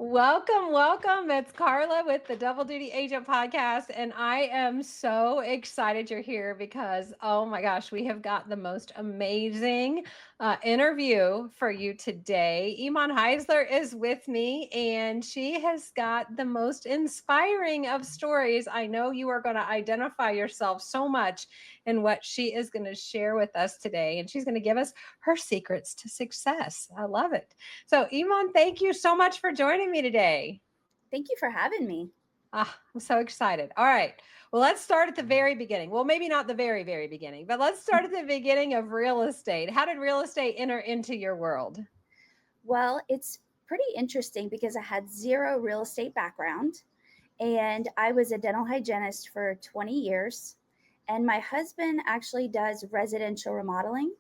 Welcome, welcome. It's Carla with the Double Duty Agent Podcast. And I am so excited you're here because, oh my gosh, we have got the most amazing interview for you today. Eeman Heisler is with me, and she has got the most inspiring of stories. I know you are going to identify yourself so much in what she is going to share with us today. And she's going to give us her secrets to success. I love it. So, Eeman, thank you so much for joining me today. Thank you for having me. I'm so excited. All right. Well, let's start at the very beginning. Well, maybe not the very, very beginning, but let's start at the beginning of real estate. How did real estate enter into your world? Well, it's pretty interesting because I had zero real estate background and I was a dental hygienist for 20 years. And my husband actually does residential remodeling.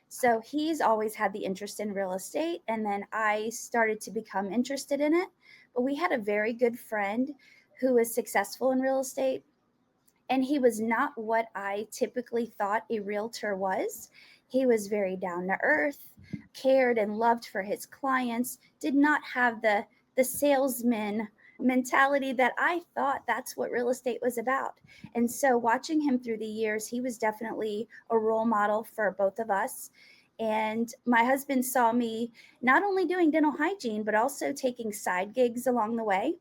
So he's always had the interest in real estate. And then I started to become interested in it. But we had a very good friend who was successful in real estate. And he was not what I typically thought a realtor was. He was very down to earth, cared and loved for his clients, did not have the salesman mentality that I thought that's what real estate was about. And so watching him through the years, he was definitely a role model for both of us. And my husband saw me not only doing dental hygiene, but also taking side gigs along the way.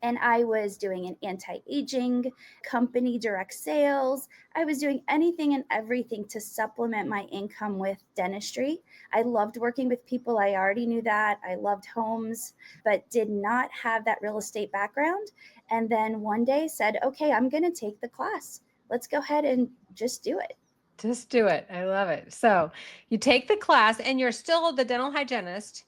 And I was doing an anti-aging company, direct sales. I was doing anything and everything to supplement my income with dentistry. I loved working with people. I already knew that. I loved homes, but did not have that real estate background. And then one day said, okay, I'm going to take the class. Let's go ahead and just do it. Just do it. I love it. So, you take the class, and you're still the dental hygienist,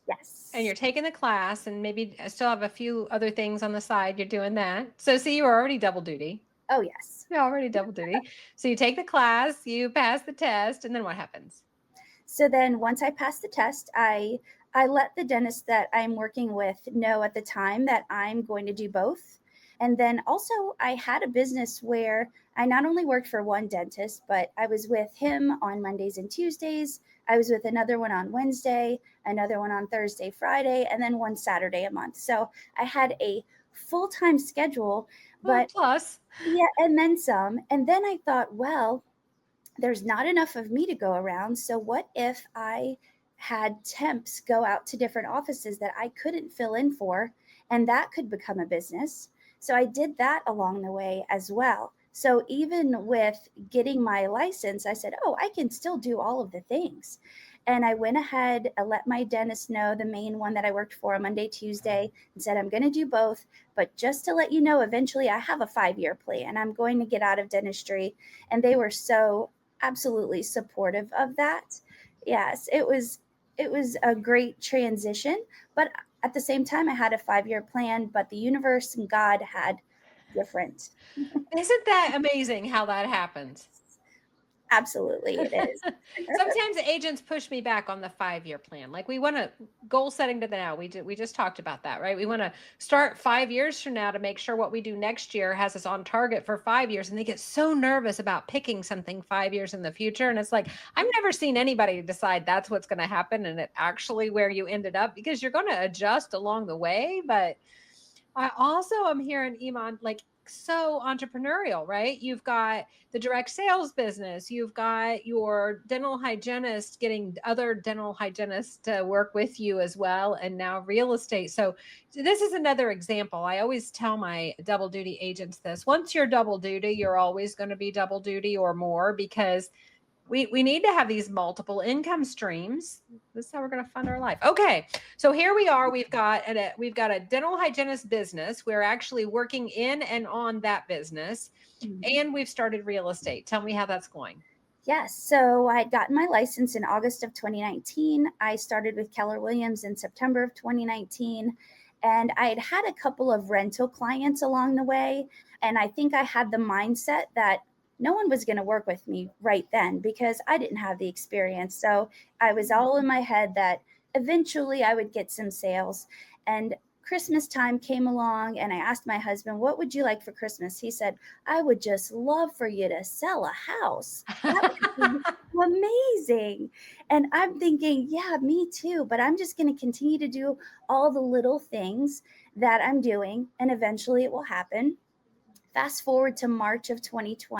and you're Yes. taking the class, and maybe still have a few other things on the side. You're doing that. So, see, you were already double duty. Oh, yes. You're already double duty. So, you take the class, you pass the test, and then what happens? So then once I passed the test, I let the dentist that I'm working with know at the time that I'm going to do both. And then also I had a business where I not only worked for one dentist, but I was with him on Mondays and Tuesdays. I was with another one on Wednesday, another one on Thursday, Friday, and then one Saturday a month. So I had a full-time schedule, Well, but plus. yeah, and then some. And then I thought, well, there's not enough of me to go around. So what if I had temps go out to different offices that I couldn't fill in for, and that could become a business? So I did that along the way as well. So even with getting my license, I said, oh, I can still do all of the things. And I went ahead, I let my dentist know, the main one that I worked for on Monday, Tuesday, and said, I'm going to do both. But just to let you know, eventually I have a 5-year plan. I'm going to get out of dentistry. And they were so absolutely supportive of that. Yes, it was a great transition, but at the same time I had a 5-year plan, but the universe and God had different. Isn't that amazing how that happens? Absolutely it is. Sometimes agents push me back on the 5-year plan. Like, we want to goal setting to the now. We just talked about that, right? We want to start 5 years from now to make sure what we do next year has us on target for 5 years. And they get so nervous about picking something 5 years in the future. And it's like, I've never seen anybody decide that's what's going to happen and it actually where you ended up, because you're going to adjust along the way. But I also am hearing, Iman, like, so entrepreneurial, right? You've got the direct sales business, you've got your dental hygienist getting other dental hygienists to work with you as well, and now real estate. So, this is another example. I always tell my double duty agents this: once you're double duty, you're always going to be double duty or more, because we need to have these multiple income streams. This is how we're going to fund our life. Okay, so here we are. We've got a dental hygienist business. We're actually working in and on that business, Mhm. and we've started real estate. Tell me how that's going. Yes, so I had gotten my license in August of 2019. I started with Keller Williams in September of 2019. And I had had a couple of rental clients along the way. And I think I had the mindset that no one was going to work with me right then because I didn't have the experience. So I was all in my head that eventually I would get some sales. And Christmas time came along and I asked my husband, what would you like for Christmas? He said, I would just love for you to sell a house. That would be amazing. And I'm thinking, yeah, me too. But I'm just going to continue to do all the little things that I'm doing, and eventually it will happen. Fast forward to March of 2020.